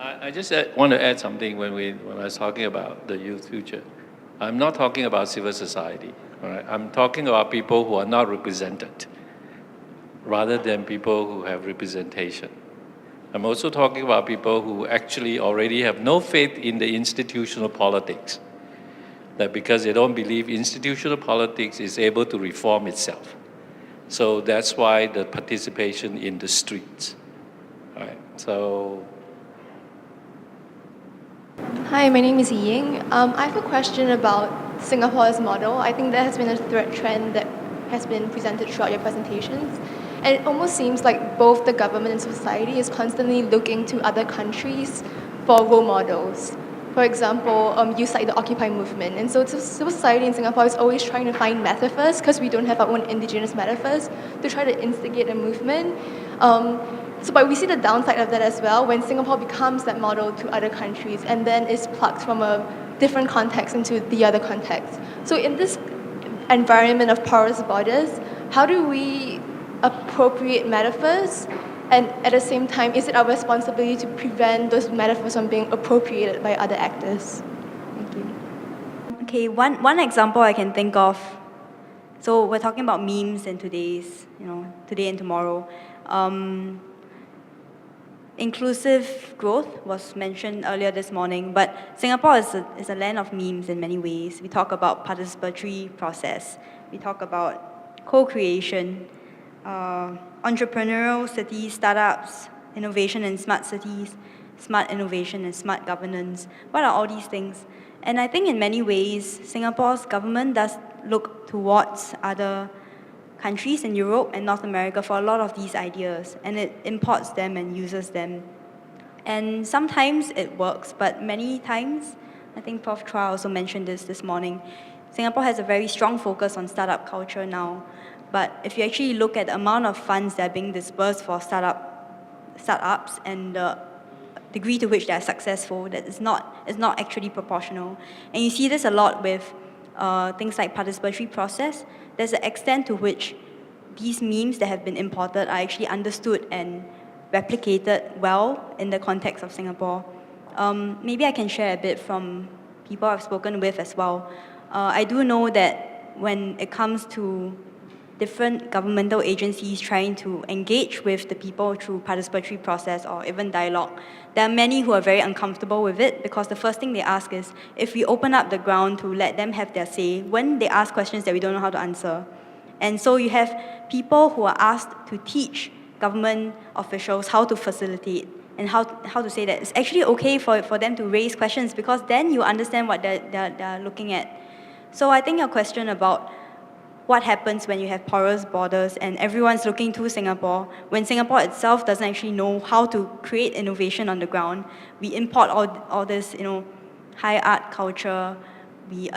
I just want to add something when I was talking about the youth future. I'm not talking about civil society. All right? I'm talking about people who are not represented, rather than people who have representation. I'm also talking about people who actually already have no faith in the institutional politics, that because they don't believe institutional politics is able to reform itself. So that's why the participation in the streets. All right? So Hi, my name is Ying. I have a question about Singapore's model. I think there has been a trend that has been presented throughout your presentations. And it almost seems like both the government and society is constantly looking to other countries for role models. For example, you cite the Occupy movement. And so civil society in Singapore is always trying to find metaphors, because we don't have our own indigenous metaphors, to try to instigate a movement. But we see the downside of that as well when Singapore becomes that model to other countries and then is plucked from a different context into the other context. So in this environment of porous borders, how do we appropriate metaphors? And at the same time, is it our responsibility to prevent those metaphors from being appropriated by other actors? Thank you. Okay, one example I can think of. So we're talking about memes in today and tomorrow. Inclusive growth was mentioned earlier this morning, but Singapore is a land of memes in many ways. We talk about participatory process. We talk about co-creation, entrepreneurial cities, startups, innovation in smart cities, smart innovation and smart governance. What are all these things? And I think in many ways, Singapore's government does look towards other countries in Europe and North America for a lot of these ideas, and it imports them and uses them. And sometimes it works, but many times, I think Prof. Chua also mentioned this morning, Singapore has a very strong focus on startup culture now. But if you actually look at the amount of funds that are being disbursed for startups and the degree to which they are successful, that is not actually proportional. And you see this a lot with things like participatory process. There's an extent to which these memes that have been imported are actually understood and replicated well in the context of Singapore. Maybe I can share a bit from people I've spoken with as well. I do know that when it comes to different governmental agencies trying to engage with the people through participatory process or even dialogue, there are many who are very uncomfortable with it, because the first thing they ask is, if we open up the ground to let them have their say, when they ask questions that we don't know how to answer. And so you have people who are asked to teach government officials how to facilitate and how to say that it's actually okay for them to raise questions, because then you understand what they're looking at. So I think your question about what happens when you have porous borders and everyone's looking to Singapore, when Singapore itself doesn't actually know how to create innovation on the ground. We import all this, high art culture. We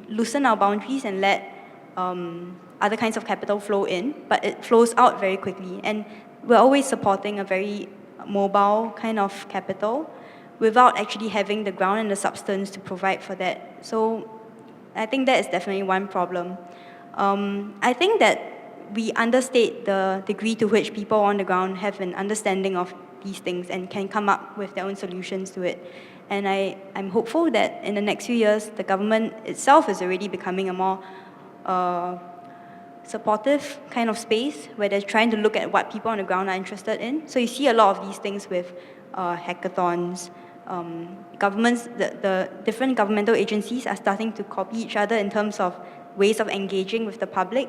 loosen our boundaries and let other kinds of capital flow in, but it flows out very quickly. And we're always supporting a very mobile kind of capital without actually having the ground and the substance to provide for that. So I think that is definitely one problem. I think that we understate the degree to which people on the ground have an understanding of these things and can come up with their own solutions to it. And I'm hopeful that in the next few years, the government itself is already becoming a more supportive kind of space where they're trying to look at what people on the ground are interested in. So you see a lot of these things with hackathons. Governments, the different governmental agencies are starting to copy each other in terms of ways of engaging with the public.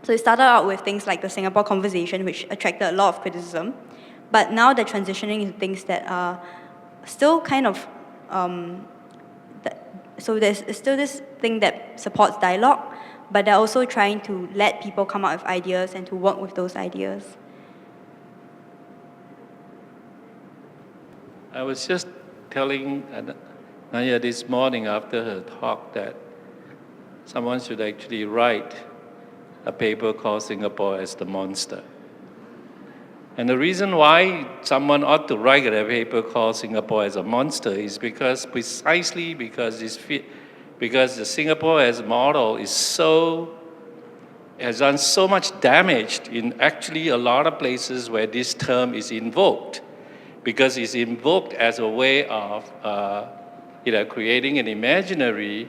So it started out with things like the Singapore Conversation, which attracted a lot of criticism. But now they're transitioning into things that are still kind of, so there's still this thing that supports dialogue, but they're also trying to let people come up with ideas and to work with those ideas. I was just telling Naya this morning after her talk that someone should actually write a paper called Singapore as the Monster. And the reason why someone ought to write a paper called Singapore as a Monster is precisely because the Singapore as model has done so much damage in actually a lot of places where this term is invoked. because it's invoked as a way of creating an imaginary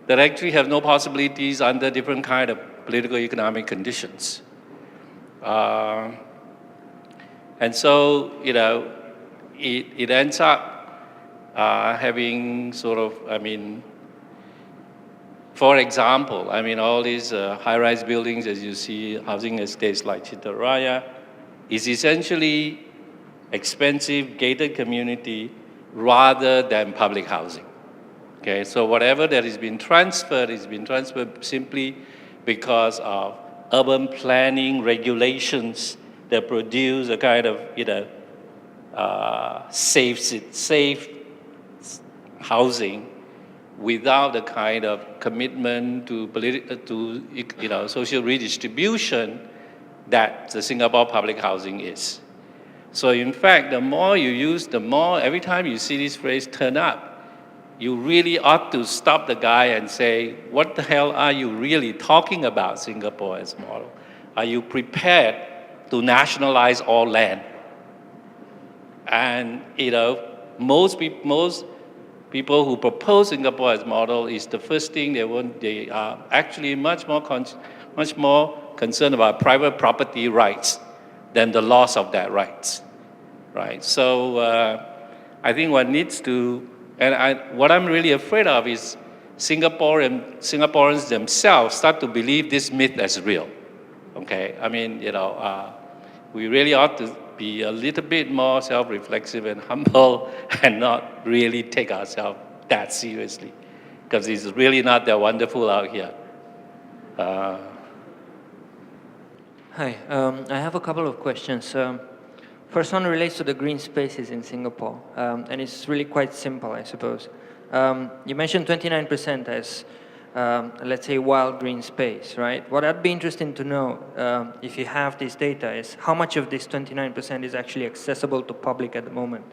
that actually have no possibilities under different kind of political economic conditions. And so, it ends up having sort of, for example, all these high-rise buildings, as you see, housing estates like Citaraya, is essentially expensive gated community rather than public housing. Okay, so whatever that has been transferred simply because of urban planning regulations that produce a kind of safe housing without the kind of commitment to social redistribution that the Singapore public housing is. So in fact, the more you use, every time you see this phrase turn up, you really ought to stop the guy and say, what the hell are you really talking about, Singapore as model? Are you prepared to nationalize all land? And most people who propose Singapore as model is the first thing they are actually much more concerned about private property rights than the loss of that rights, right? So I think what needs to, what I'm really afraid of is Singaporeans themselves start to believe this myth as real, okay? We really ought to be a little bit more self-reflexive and humble and not really take ourselves that seriously, because it's really not that wonderful out here. Hi, I have a couple of questions. First one relates to the green spaces in Singapore, and it's really quite simple, I suppose. You mentioned 29% as, let's say, wild green space, right? What I'd be interested to know, if you have this data, is how much of this 29% is actually accessible to public at the moment?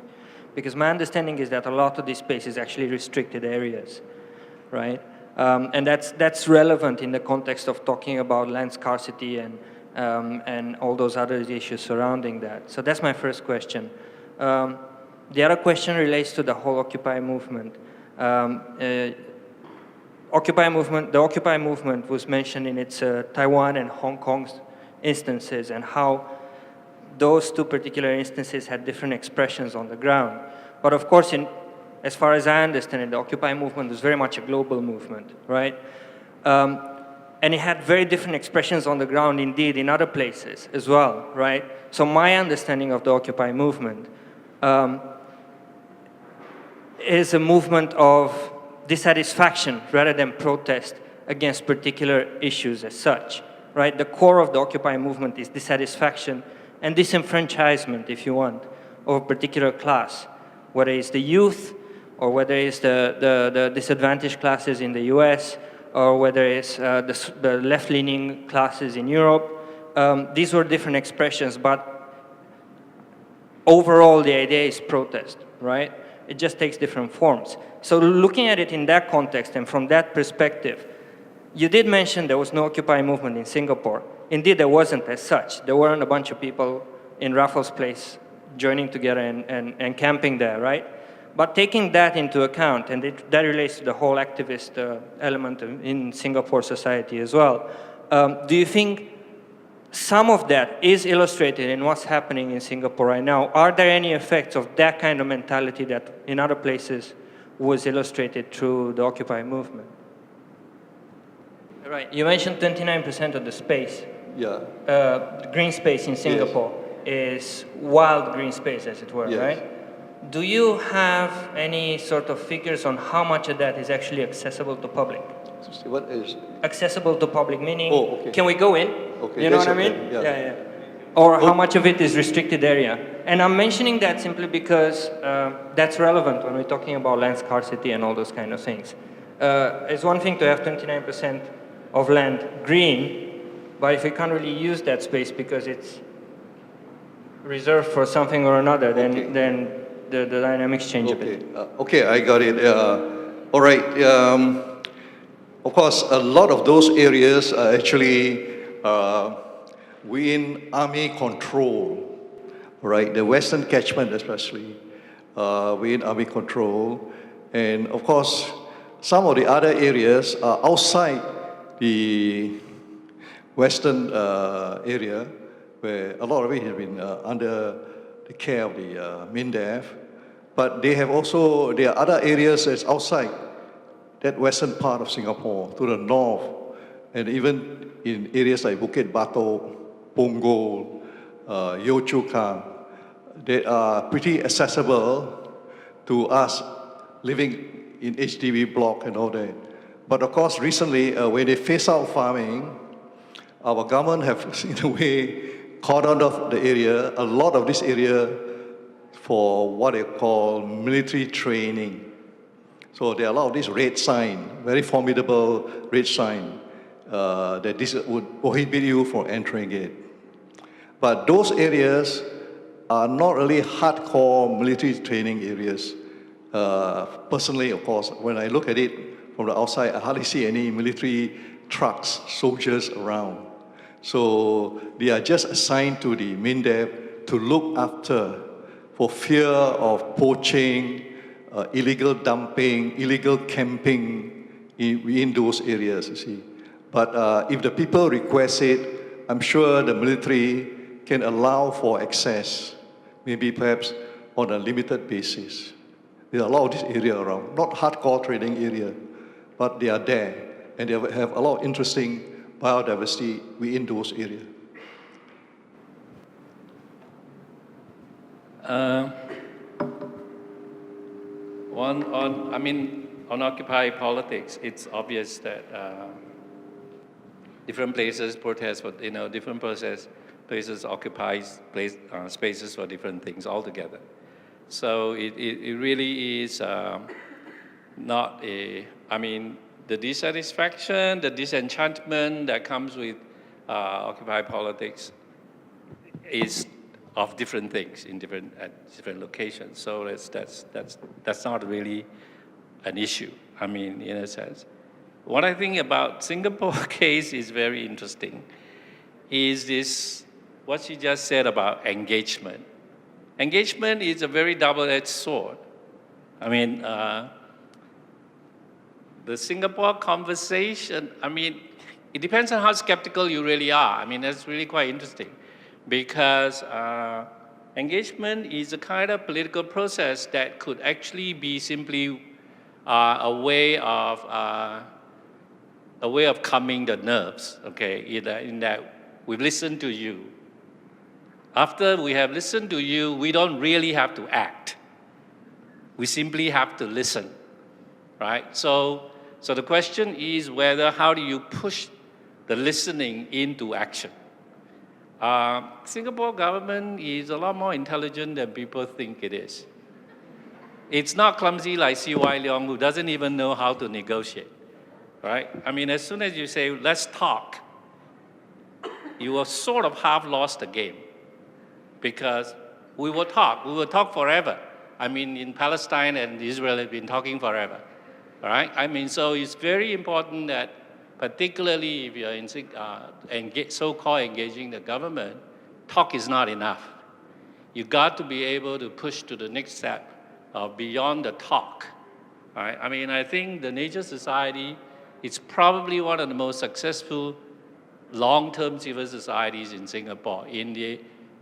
Because my understanding is that a lot of this space is actually restricted areas, right? And that's relevant in the context of talking about land scarcity and all those other issues surrounding that. So that's my first question. The other question relates to the whole Occupy movement. The Occupy movement was mentioned in its Taiwan and Hong Kong instances, and how those two particular instances had different expressions on the ground. But of course, as far as I understand it, the Occupy movement was very much a global movement, right? And it had very different expressions on the ground, indeed, in other places as well, right? So my understanding of the Occupy movement is a movement of dissatisfaction rather than protest against particular issues as such, right? The core of the Occupy movement is dissatisfaction and disenfranchisement, if you want, of a particular class, whether it's the youth or whether it's the disadvantaged classes in the US, or whether it's the left-leaning classes in Europe. These were different expressions, but overall the idea is protest, right? It just takes different forms. So looking at it in that context and from that perspective, you did mention there was no Occupy movement in Singapore. Indeed, there wasn't as such. There weren't a bunch of people in Raffles Place joining together and camping there, right? But taking that into account, and that relates to the whole activist element in Singapore society as well, do you think some of that is illustrated in what's happening in Singapore right now? Are there any effects of that kind of mentality that in other places was illustrated through the Occupy movement? Right, you mentioned 29% of the space. Yeah. The green space in Singapore is wild green space, as it were, right? Do you have any sort of figures on how much of that is actually accessible to public? What is? Accessible to public, meaning, okay. Can we go in? Okay. You know what I mean? Yeah. Or how much of it is restricted area? And I'm mentioning that simply because that's relevant when we're talking about land scarcity and all those kind of things. It's one thing to have 29% of land green, but if we can't really use that space because it's reserved for something or another, then the dynamics change a bit. Okay, I got it. All right. Of course, a lot of those areas are actually within army control. right? The Western catchment especially, within Army control. And of course, some of the other areas are outside the Western area, where a lot of it has been under the care of the MINDEF. But there are other areas that's outside that western part of Singapore, to the north, and even in areas like Bukit Batok, Punggol, Yio Chu Kang, that are pretty accessible to us living in HDB block and all that. But of course, recently, when they phase out farming, our government have, in a way, cordoned off the area, a lot of this area, for what they call military training. So there are a lot of this red sign, very formidable red sign, that this would prohibit you from entering it. But those areas are not really hardcore military training areas. Personally, of course, when I look at it from the outside, I hardly see any military trucks, soldiers around. So they are just assigned to the MINDEF to look after, for fear of poaching, illegal dumping, illegal camping in those areas, you see. But if the people request it, I'm sure the military can allow for access, maybe perhaps on a limited basis. There are a lot of this area around, not hardcore training area, but they are there, and they have a lot of interesting biodiversity within those areas. On Occupy politics, it's obvious that different places protest for, different places occupy spaces for different things altogether. So it really is not the dissatisfaction, the disenchantment that comes with Occupy politics is of different things in different locations. So that's not really an issue, in a sense. What I think about Singapore case is very interesting, is this, what she just said about engagement. Engagement is a very double-edged sword. The Singapore conversation, it depends on how skeptical you really are. That's really quite interesting, because engagement is a kind of political process that could actually be simply a way of calming the nerves, okay, in that we listen to you. After we have listened to you, we don't really have to act. We simply have to listen, right? So the question is how do you push the listening into action? Singapore government is a lot more intelligent than people think it is. It's not clumsy like C.Y. Leong, who doesn't even know how to negotiate, right? As soon as you say, let's talk, you will sort of half lost the game, because we will talk forever. In Palestine and Israel have been talking forever, all right? So it's very important that, particularly if you're so-called engaging the government, talk is not enough. You got to be able to push to the next step beyond the talk, right? I think the Nature Society is probably one of the most successful long-term civil societies in Singapore.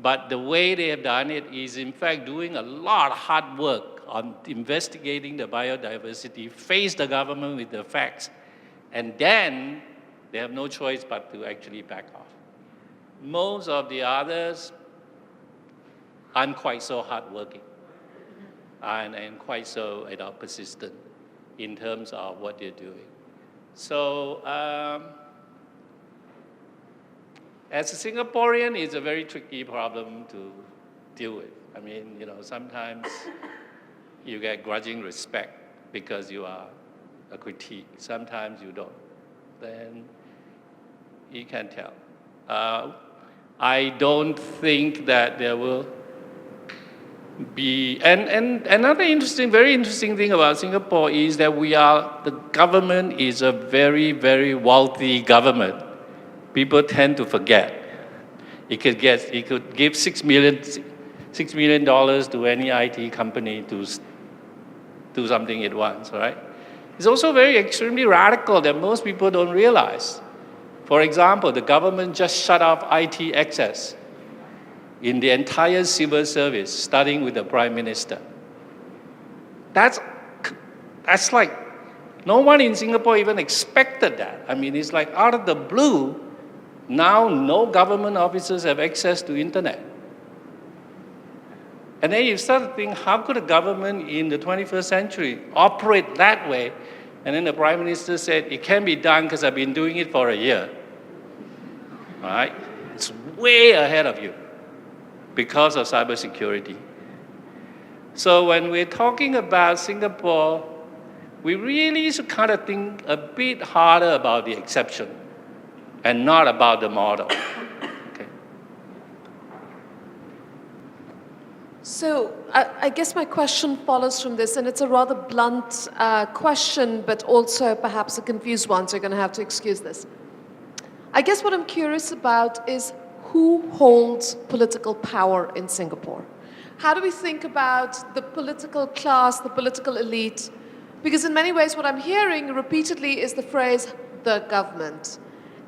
But the way they have done it is, in fact, doing a lot of hard work on investigating the biodiversity, face the government with the facts, and then they have no choice but to actually back off. Most of the others aren't quite so hardworking and quite so persistent in terms of what they're doing. So as a Singaporean, it's a very tricky problem to deal with. Sometimes you get grudging respect because you are a critique. Sometimes you don't. Then you can tell. I don't think that there will be, and another very interesting thing about Singapore is that the government is a very, very wealthy government. People tend to forget. It could give 6 $6 million to any IT company to do something it wants, right? It's also very extremely radical that most people don't realize. For example, the government just shut off IT access in the entire civil service, starting with the Prime Minister. That's like, no one in Singapore even expected that. I mean, it's like out of the blue, now no government officers have access to internet. And then you start to think, how could a government in the 21st century operate that way? And then the Prime Minister said, it can be done because I've been doing it for a year. All right? It's way ahead of you because of cybersecurity. So when we're talking about Singapore, we really should kind of think a bit harder about the exception and not about the model. Okay. So I guess my question follows from this, and it's a rather blunt question, but also perhaps a confused one, so you're going to have to excuse this. I guess what I'm curious about is who holds political power in Singapore? How do we think about the political class, the political elite? Because in many ways what I'm hearing repeatedly is the phrase, the government.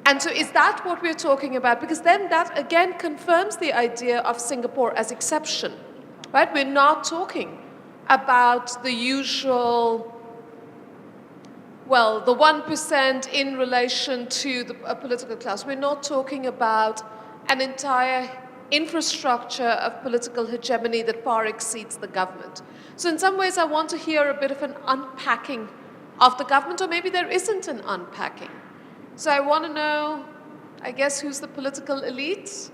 And so is that what we're talking about? Because then that again confirms the idea of Singapore as exception, right? We're not talking about the usual, well, the 1% in relation to a political class. We're not talking about an entire infrastructure of political hegemony that far exceeds the government. So in some ways I want to hear a bit of an unpacking of the government, or maybe there isn't an unpacking. So I want to know, I guess, who's the political elite,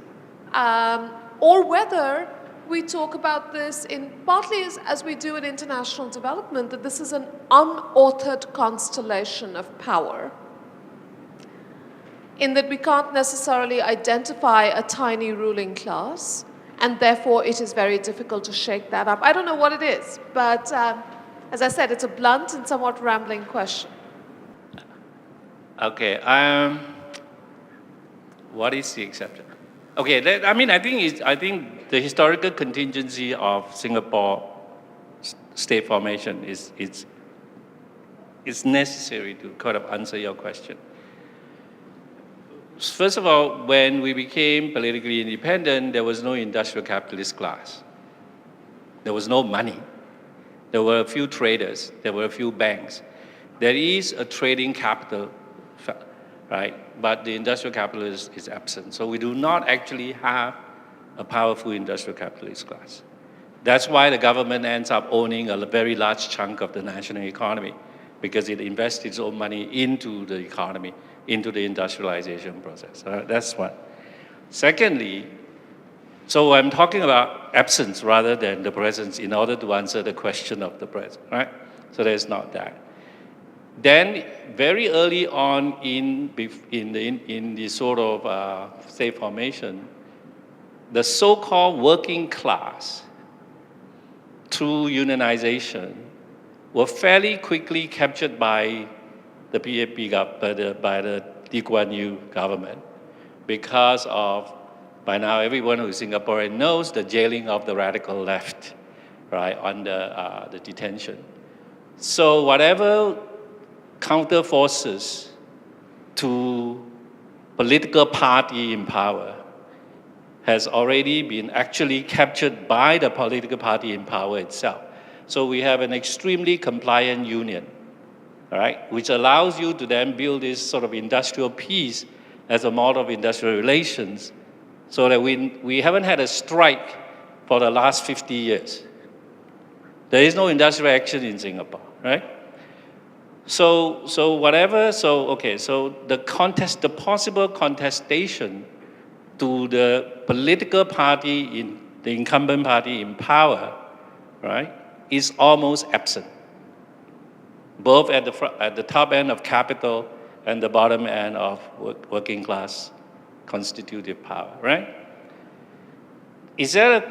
or whether we talk about this in partly as we do in international development, that this is an unauthored constellation of power, in that we can't necessarily identify a tiny ruling class, and therefore it is very difficult to shake that up. I don't know what it is, but as I said, it's a blunt and somewhat rambling question. Okay, what is the exception? Okay, I think the historical contingency of Singapore state formation is necessary to kind of answer your question. First of all, when we became politically independent, there was no industrial capitalist class. There was no money. There were a few traders. There were a few banks. There is a trading capital, right? But the industrial capital is absent. So we do not actually have a powerful industrial capitalist class. That's why the government ends up owning a very large chunk of the national economy, because it invests its own money into the economy, into the industrialization process. That's one. Secondly, so I'm talking about absence rather than the presence in order to answer the question of the present, right? So there's not that. Then very early on in the sort of state formation, the so-called working class, through unionization, were fairly quickly captured by the PAP, by the Lee Kuan Yew government, because of, by now everyone who's Singaporean knows the jailing of the radical left, right, under the detention. So whatever counter forces to political party in power has already been actually captured by the political party in power itself. So we have an extremely compliant union, all right, which allows you to then build this sort of industrial peace as a model of industrial relations, so that we haven't had a strike for the last 50 years. There is no industrial action in Singapore, right? So the possible contestation to the political party in the incumbent party in power, right, is almost absent, both at the top end of capital and the bottom end of working class constitutive power, right? Is there a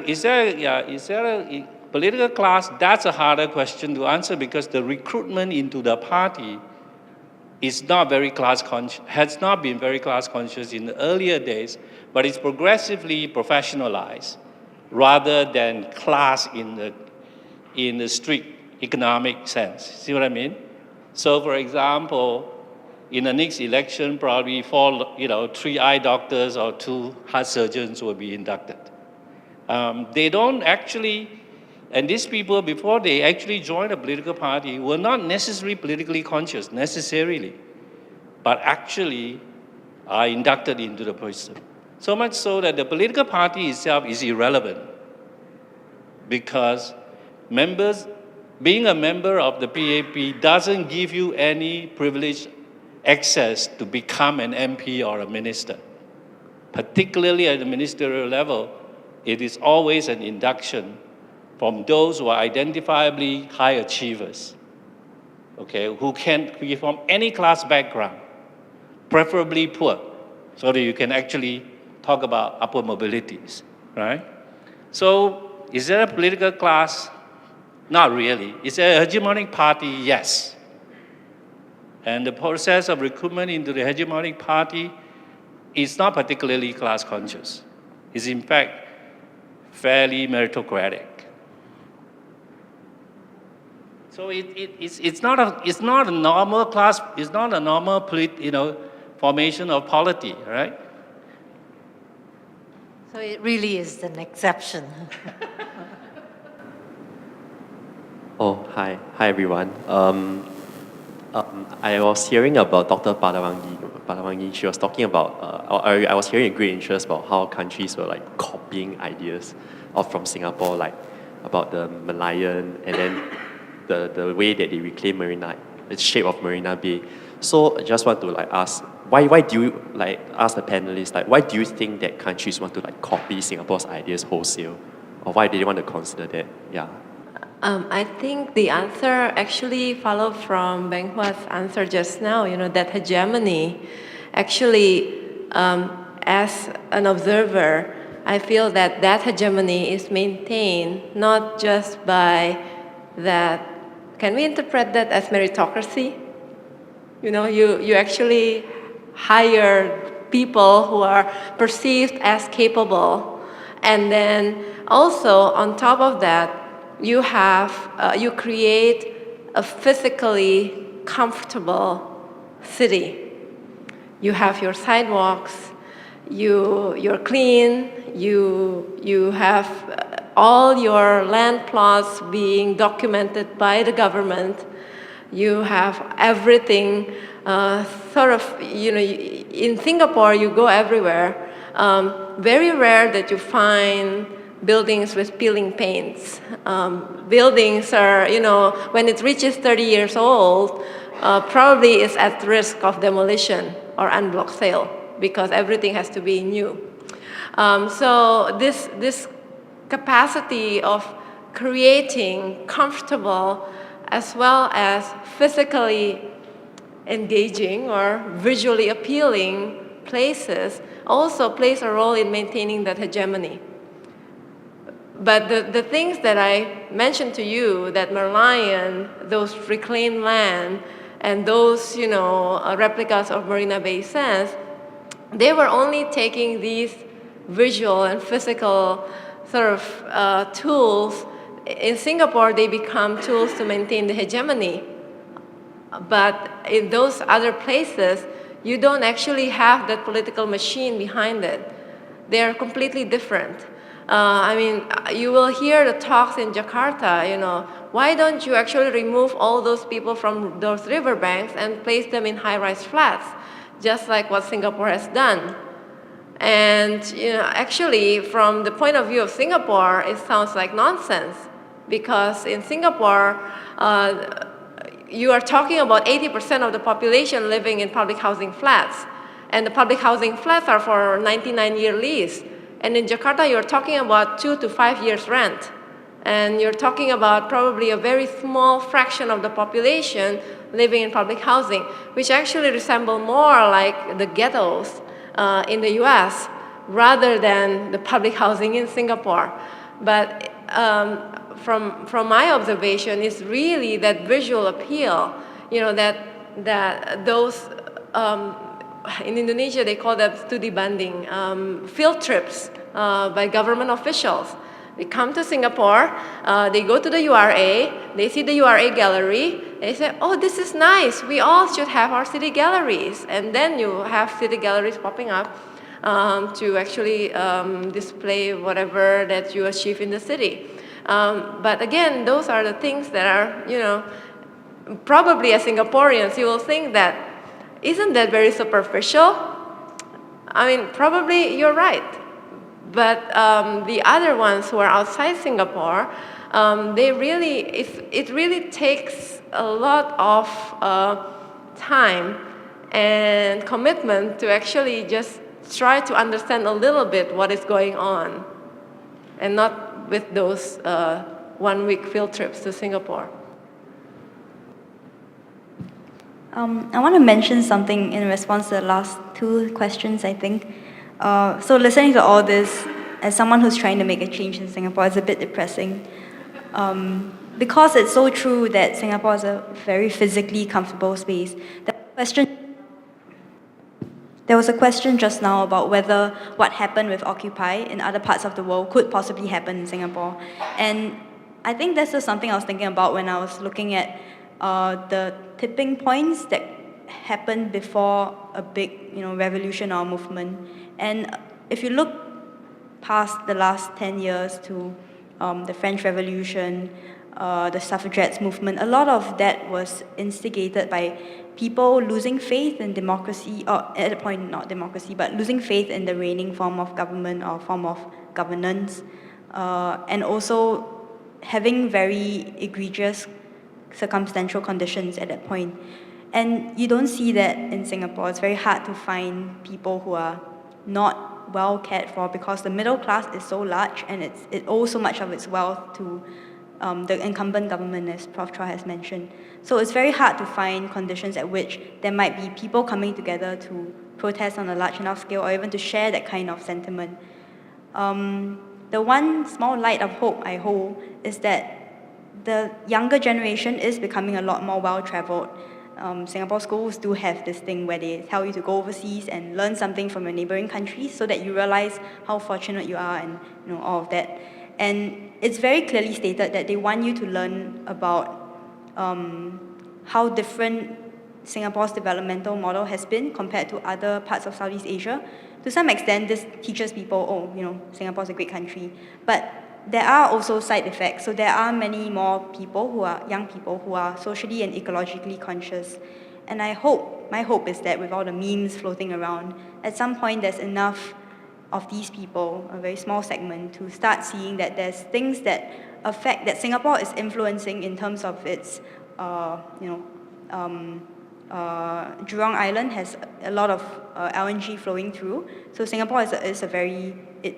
political class? That's a harder question to answer, because the recruitment into the party is not very class conscious, has not been very class conscious in the earlier days, but it's progressively professionalized, rather than class in the strict economic sense. See what I mean? So, for example, in the next election, probably 3 eye doctors or 2 heart surgeons will be inducted. They don't actually, and these people, before they actually join a political party, were not necessarily politically conscious, necessarily, but actually are inducted into the system. So much so that the political party itself is irrelevant because being a member of the PAP doesn't give you any privileged access to become an MP or a minister. Particularly at the ministerial level, it is always an induction from those who are identifiably high achievers, okay, who can be from any class background, preferably poor, so that you can actually talk about upward mobilities, right? So, is there a political class? Not really. Is there a hegemonic party? Yes. And the process of recruitment into the hegemonic party is not particularly class conscious. It's in fact fairly meritocratic. So it's not a normal class. It's not a normal formation of polity, right? So it really is an exception. Oh, hi. Hi, everyone. I was hearing about Dr. Padawangi. She was talking about, I was hearing a great interest about how countries were like copying ideas from Singapore, like about the Merlion and then the way that they reclaim Marina, the shape of Marina Bay. So I just want to like ask, why do you like ask the panelists, like why do you think that countries want to like copy Singapore's ideas wholesale? Or why do they want to consider that? Yeah. I think the answer actually followed from Beng Hua's answer just now, that hegemony. Actually, as an observer, I feel that hegemony is maintained not just by that, can we interpret that as meritocracy? You actually hire people who are perceived as capable. And then also on top of that, you create a physically comfortable city. You have your sidewalks, you're clean, you have all your land plots being documented by the government. You have everything in Singapore, you go everywhere. Very rare that you find buildings with peeling paints. Buildings are, when it reaches 30 years old, probably is at risk of demolition or unblock sale because everything has to be new. So this capacity of creating comfortable as well as physically engaging or visually appealing places also plays a role in maintaining that hegemony. But the things that I mentioned to you, that Merlion, those reclaimed land, and those replicas of Marina Bay Sands, they were only taking these visual and physical tools. In Singapore, they become tools to maintain the hegemony. But in those other places, you don't actually have that political machine behind it. They are completely different. You will hear the talks in Jakarta, why don't you actually remove all those people from those riverbanks and place them in high-rise flats, just like what Singapore has done? And, actually, from the point of view of Singapore, it sounds like nonsense, because in Singapore, you are talking about 80% of the population living in public housing flats, and the public housing flats are for 99-year lease. And in Jakarta, you're talking about 2 to 5 years rent. And you're talking about probably a very small fraction of the population living in public housing, which actually resemble more like the ghettos in the US rather than the public housing in Singapore. But from my observation, it's really that visual appeal, that those, in Indonesia, they call them studi banding, field trips by government officials. They come to Singapore, they go to the URA, they see the URA gallery, they say, oh, this is nice, we all should have our city galleries. And then you have city galleries popping up to actually display whatever that you achieve in the city. But again, those are the things that are, you know, probably as Singaporeans, you will think that, isn't that very superficial? I mean, probably you're right. But the other ones who are outside Singapore, they really, it really takes a lot of time and commitment to actually just try to understand a little bit what is going on, and not with those 1 week field trips to Singapore. I want to mention something in response to the last two questions, I think. So listening to all this, as someone who's trying to make a change in Singapore, it's a bit depressing. Because it's so true that Singapore is a very physically comfortable space. There was a question just now about whether what happened with Occupy in other parts of the world could possibly happen in Singapore. And I think this is something I was thinking about when I was looking at the tipping points that happened before a big, revolution or movement. And if you look past the last 10 years to the French Revolution, the suffragettes movement, a lot of that was instigated by people losing faith in democracy, or at the point not democracy, but losing faith in the reigning form of government or form of governance, and also having very egregious circumstantial conditions at that point. And you don't see that in Singapore. It's very hard to find people who are not well cared for because the middle class is so large and it owes so much of its wealth to the incumbent government, as Prof. Chua has mentioned. So it's very hard to find conditions at which there might be people coming together to protest on a large enough scale or even to share that kind of sentiment. The one small light of hope I hold is that the younger generation is becoming a lot more well-traveled. Singapore schools do have this thing where they tell you to go overseas and learn something from your neighboring countries so that you realize how fortunate you are and all of that. And it's very clearly stated that they want you to learn about how different Singapore's developmental model has been compared to other parts of Southeast Asia. To some extent, this teaches people, Singapore's a great country. But there are also side effects. So there are many more people young people who are socially and ecologically conscious. And my hope is that with all the memes floating around, at some point there's enough of these people, a very small segment, to start seeing that there's things that Singapore is influencing in terms of its, Jurong Island has a lot of LNG flowing through. So Singapore it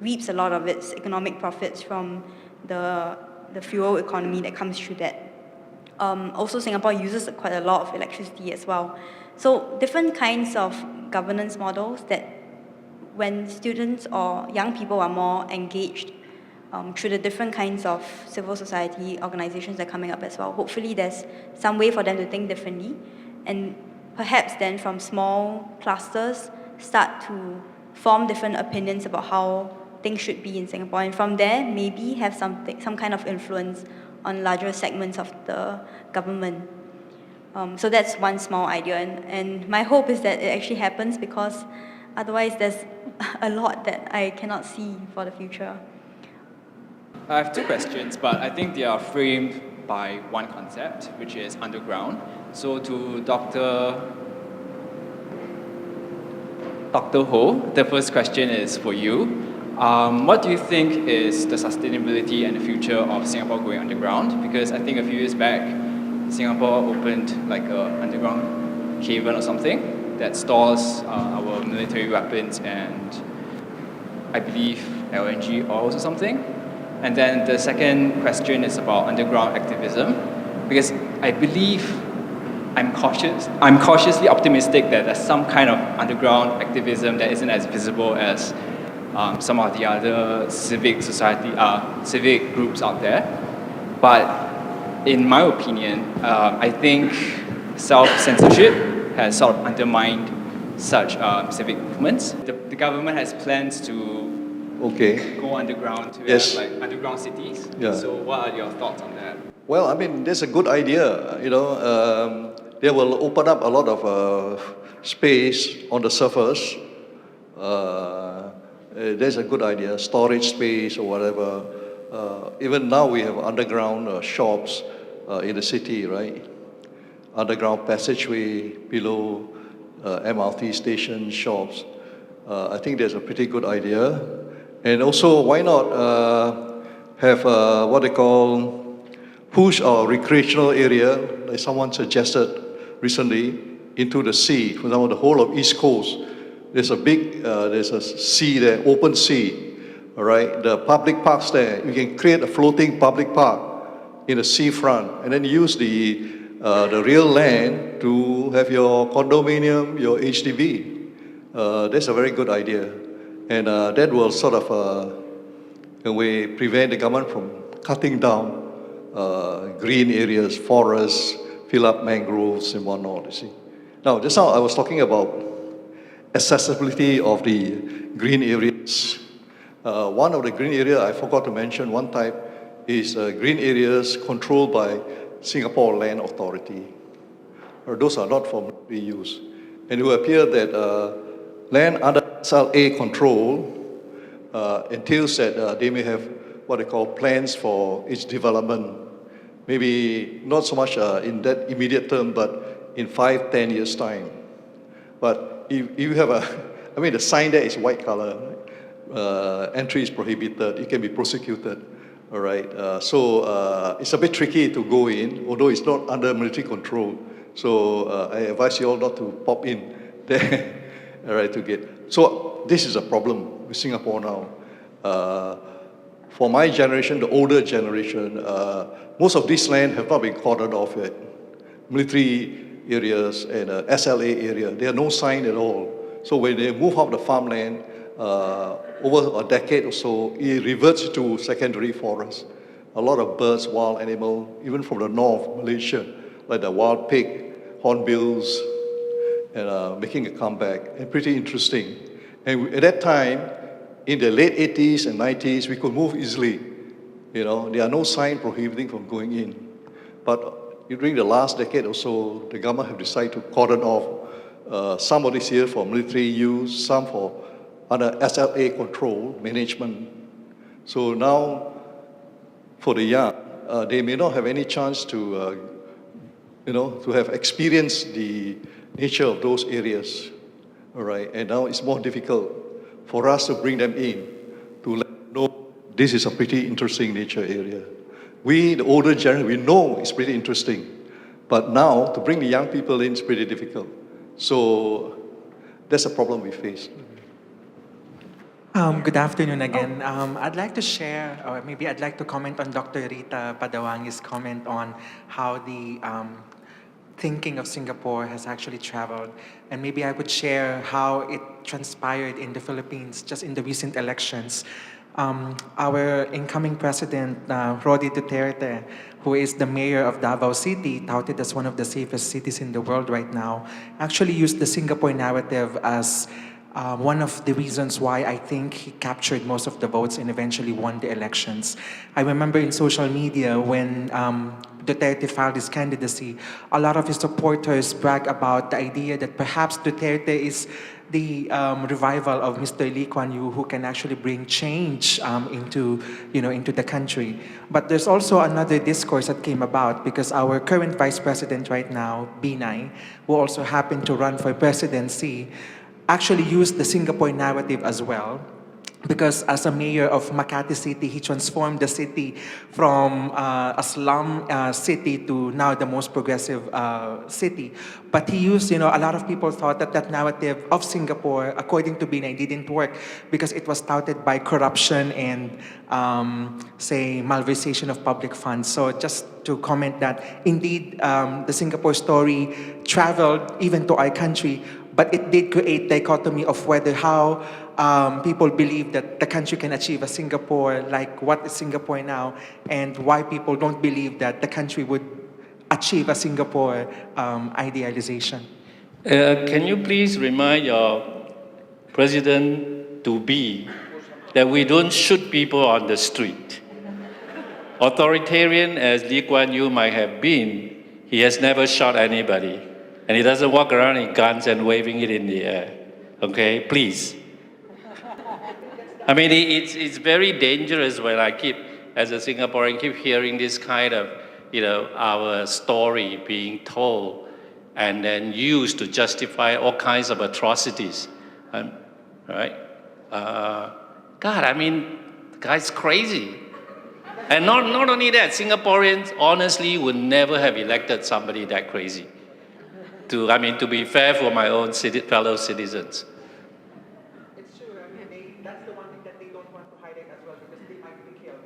reaps a lot of its economic profits from the fuel economy that comes through that. Also, Singapore uses quite a lot of electricity as well. So different kinds of governance models that when students or young people are more engaged through the different kinds of civil society organizations that are coming up as well, hopefully there's some way for them to think differently. And perhaps then from small clusters, start to form different opinions about how things should be in Singapore. And from there, maybe have some kind of influence on larger segments of the government. So that's one small idea. And my hope is that it actually happens because otherwise there's a lot that I cannot see for the future. I have two questions, but I think they are framed by one concept, which is underground. So to Dr. Ho, the first question is for you. What do you think is the sustainability and the future of Singapore going underground? Because I think a few years back, Singapore opened like an underground cavern or something that stores our military weapons and I believe LNG oils or something. And then the second question is about underground activism, because I believe I'm cautiously optimistic that there's some kind of underground activism that isn't as visible as some of the other civic groups out there. But in my opinion, I think self-censorship has sort of undermined such civic movements. The government has plans to Okay. go underground to Yes. have like underground cities. Yeah. So what are your thoughts on that? Well, I mean, that's a good idea. They will open up a lot of space on the surface. That's a good idea. Storage space or whatever. Even now we have underground shops in the city, right? Underground passageway below MRT station shops. I think that's a pretty good idea. And also, why not have what they call push our recreational area, like someone suggested recently, into the sea. For example, the whole of East Coast, there's a sea there, open sea, all right? The public parks there, you can create a floating public park in the seafront, and then use the real land to have your condominium, your HDB. That's a very good idea. And that will sort of, in a way, prevent the government from cutting down green areas, forests, fill up mangroves and whatnot, you see. Now, just now I was talking about accessibility of the green areas. One of the green areas I forgot to mention, one type, is green areas controlled by Singapore Land Authority. Those are not for military use. And it will appear that land under SLA control entails that they may have what they call plans for its development. Maybe not so much in that immediate term, but in 5-10 years' time. But if you have the sign there is white color, entry is prohibited, it can be prosecuted, all right? So it's a bit tricky to go in, although it's not under military control. So I advise you all not to pop in there, all right, to get. So this is a problem with Singapore now. For my generation, the older generation, most of this land have not been cordoned off yet. Military areas and SLA area, there are no sign at all. So when they move out the farmland, over a decade or so, it reverts to secondary forests. A lot of birds, wild animal, even from the north, Malaysia, like the wild pig, hornbills, and making a comeback, and pretty interesting. And at that time, in the late 80s and 90s, we could move easily. There are no signs prohibiting from going in. But during the last decade or so, the government have decided to cordon off some of this here for military use, some for under SLA control, management. So now, for the young, they may not have any chance to, to have experienced the nature of those areas, all right? And now it's more difficult for us to bring them in, to let them know this is a pretty interesting nature area. We, the older generation, we know it's pretty interesting, but now to bring the young people in is pretty difficult. So that's a problem we face. Good afternoon again. I'd like to share, or maybe I'd like to comment on Dr. Rita Padawangi's comment on how the thinking of Singapore has actually traveled. And maybe I would share how it transpired in the Philippines just in the recent elections. Our incoming president, Rody Duterte, who is the mayor of Davao City, touted as one of the safest cities in the world right now, actually used the Singapore narrative as one of the reasons why I think he captured most of the votes and eventually won the elections. I remember in social media when Duterte filed his candidacy, a lot of his supporters brag about the idea that perhaps Duterte is the revival of Mr. Lee Kuan Yew, who can actually bring change into the country. But there's also another discourse that came about because our current vice president right now, Binay, who also happened to run for presidency, actually used the Singapore narrative as well. Because as a mayor of Makati City, he transformed the city from a slum city to now the most progressive city. But he used, a lot of people thought that narrative of Singapore, according to Binay, didn't work because it was touted by corruption and, malversation of public funds. So just to comment that, indeed, the Singapore story traveled even to our country, but it did create dichotomy of how people believe that the country can achieve a Singapore like what is Singapore now, and why people don't believe that the country would achieve a Singapore idealization. Can you please remind your president-to-be that we don't shoot people on the street. Authoritarian as Lee Kuan Yew might have been, he has never shot anybody. And he doesn't walk around in guns and waving it in the air. Okay, please. I mean, it's very dangerous when I keep, as a Singaporean, keep hearing this kind of, our story being told and then used to justify all kinds of atrocities. Right? God, I mean, the guy's crazy. And not only that, Singaporeans honestly would never have elected somebody that crazy. To be fair for my own fellow citizens. It's true. I mean, that's the one thing that they don't want to hide it as well because they might be killed.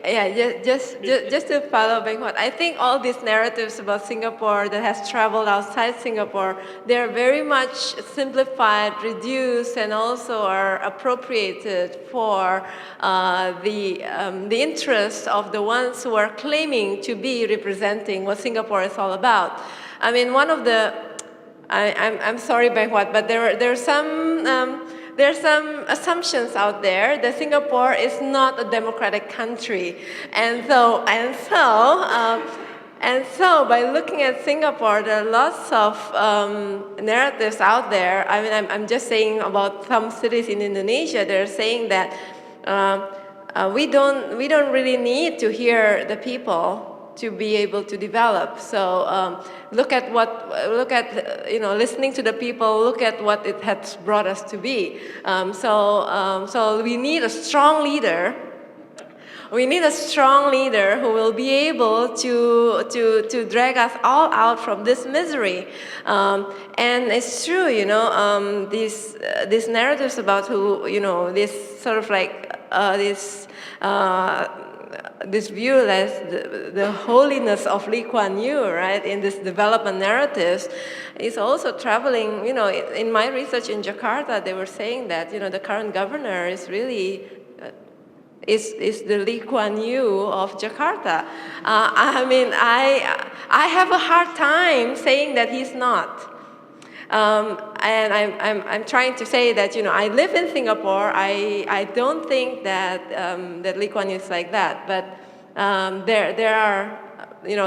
Yeah, just to follow Benghuat, I think all these narratives about Singapore that has traveled outside Singapore, they're very much simplified, reduced, and also are appropriated for the interests of the ones who are claiming to be representing what Singapore is all about. I mean, one of the, I'm sorry, Benghuat, but there's some assumptions out there that Singapore is not a democratic country, and so by looking at Singapore, there are lots of narratives out there. I mean, I'm just saying about some cities in Indonesia. They're saying that we don't really need to hear the people to be able to develop. So listening to the people, look at what it has brought us to be. So we need a strong leader. We need a strong leader who will be able to drag us all out from this misery. And it's true, these narratives about this sort of like this view as the holiness of Lee Kuan Yew, right, in this development narratives, is also traveling. In my research in Jakarta, they were saying that the current governor is really is the Lee Kuan Yew of Jakarta. I mean, I have a hard time saying that he's not. And I'm trying to say that I live in Singapore. I don't think that that Lee Kuan Yew is like that. But there are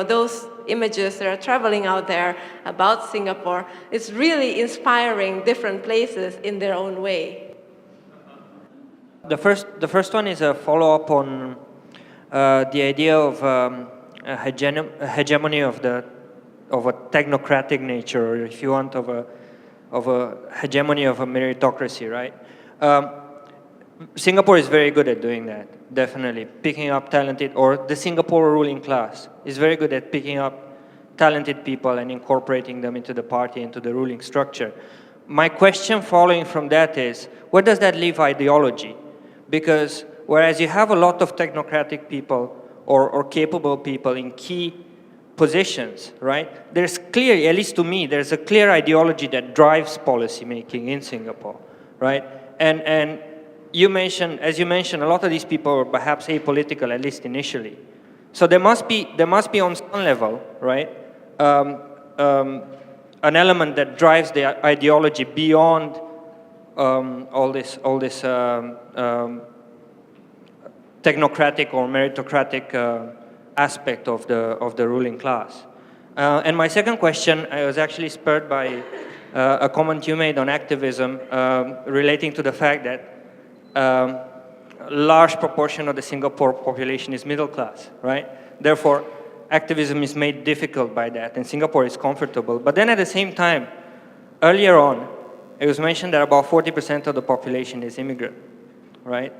those images that are traveling out there about Singapore. It's really inspiring different places in their own way. The first one is a follow-up on the idea of a hegemony of a technocratic nature, or if you want, of a hegemony of a meritocracy, right? Singapore is very good at doing that, definitely. Picking up talented, or the Singapore ruling class is very good at picking up talented people and incorporating them into the party, into the ruling structure. My question following from that is, where does that leave ideology? Because whereas you have a lot of technocratic people or capable people in key positions, right? There's clear, at least to me, there's a clear ideology that drives policy making in Singapore, right? And you mentioned, as you mentioned, a lot of these people are perhaps apolitical, at least initially. So there must be on some level, right, an element that drives the ideology beyond all this technocratic or meritocratic aspect of the ruling class. And my second question was actually spurred by a comment you made on activism relating to the fact that a large proportion of the Singapore population is middle class, right? Therefore, activism is made difficult by that, and Singapore is comfortable. But then at the same time, earlier on, it was mentioned that about 40% of the population is immigrant, right?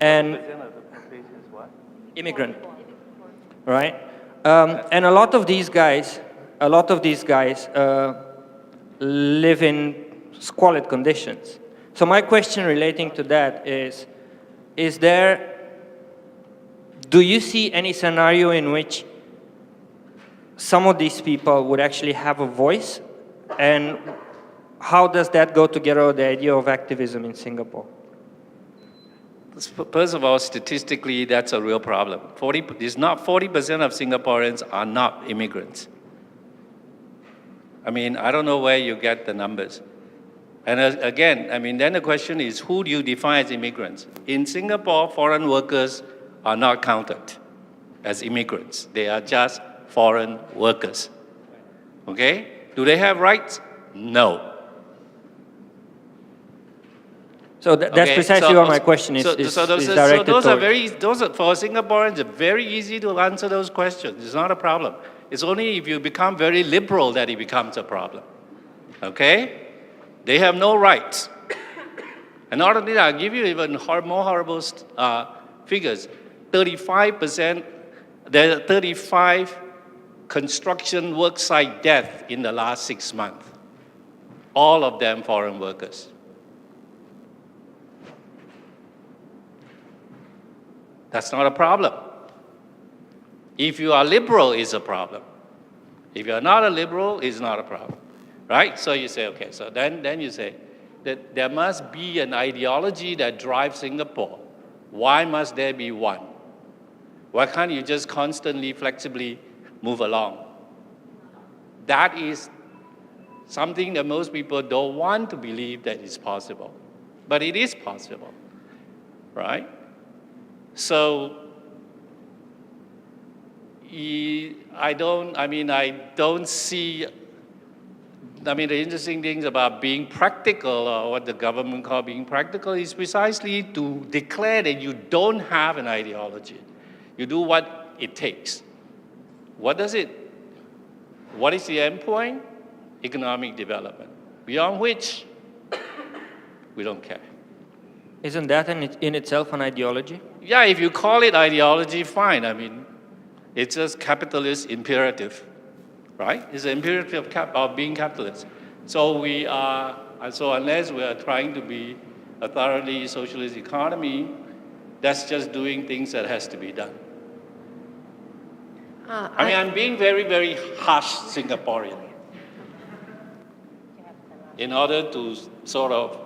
And immigrant, right? And a lot of these guys live in squalid conditions. So my question relating to that is do you see any scenario in which some of these people would actually have a voice, and how does that go together with the idea of activism in Singapore? First of all, statistically, that's a real problem. 40% of Singaporeans are not immigrants. I mean, I don't know where you get the numbers. And again, I mean, then the question is, who do you define as immigrants? In Singapore, foreign workers are not counted as immigrants. They are just foreign workers. Okay? Do they have rights? No. So that's Okay, precisely what my question is, is directed those are towards. those are, for Singaporeans, it's very easy to answer those questions. It's not a problem. It's only if you become very liberal that it becomes a problem. Okay? They have no rights. And not only that, I'll give you even more horrible figures. 35%, there are 35 construction worksite deaths in the last 6 months. All of them foreign workers. That's not a problem. If you are liberal, it's a problem. If you are not a liberal, it's not a problem. Right? So you say, okay, so then you say that there must be an ideology that drives Singapore. Why must there be one? Why can't you just constantly, flexibly move along? That is something that most people don't want to believe that is possible. But it is possible, right? So I don't see, the interesting things about being practical, or what the government call being practical, is precisely to declare that you don't have an ideology. You do what it takes. What is the end point? Economic development, beyond which we don't care. Isn't that in itself an ideology? Yeah, if you call it ideology, fine. It's just capitalist imperative, right? It's an imperative of being capitalist. So unless we are trying to be a thoroughly socialist economy, that's just doing things that has to be done. I'm being very, very harsh Singaporean in order to sort of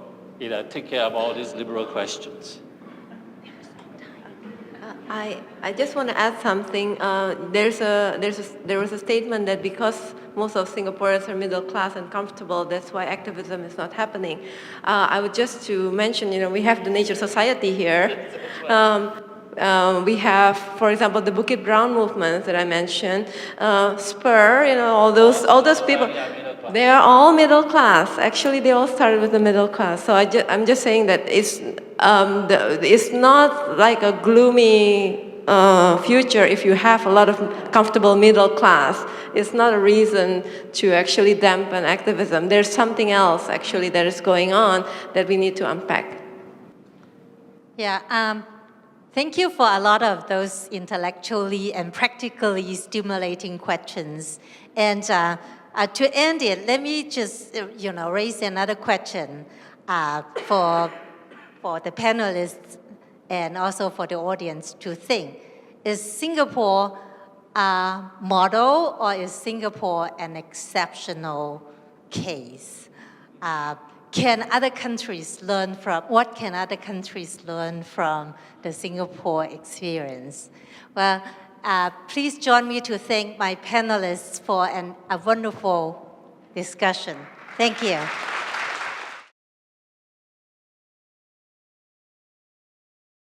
take care of all these liberal questions. I just want to add something. There was a statement that because most of Singaporeans are middle class and comfortable, that's why activism is not happening. I would just to mention, we have the Nature Society here. We have, for example, the Bukit Brown movement that I mentioned, Spur, all those people. They are all middle class. Actually, they all started with the middle class. So I'm just saying that it's not like a gloomy future if you have a lot of comfortable middle class. It's not a reason to actually dampen activism. There's something else actually that is going on that we need to unpack. Yeah, thank you for a lot of those intellectually and practically stimulating questions. And to end it, let me just raise another question for the panelists and also for the audience to think. Is Singapore a model, or is Singapore an exceptional case? What can other countries learn from the Singapore experience? Well, please join me to thank my panelists for a wonderful discussion. Thank you.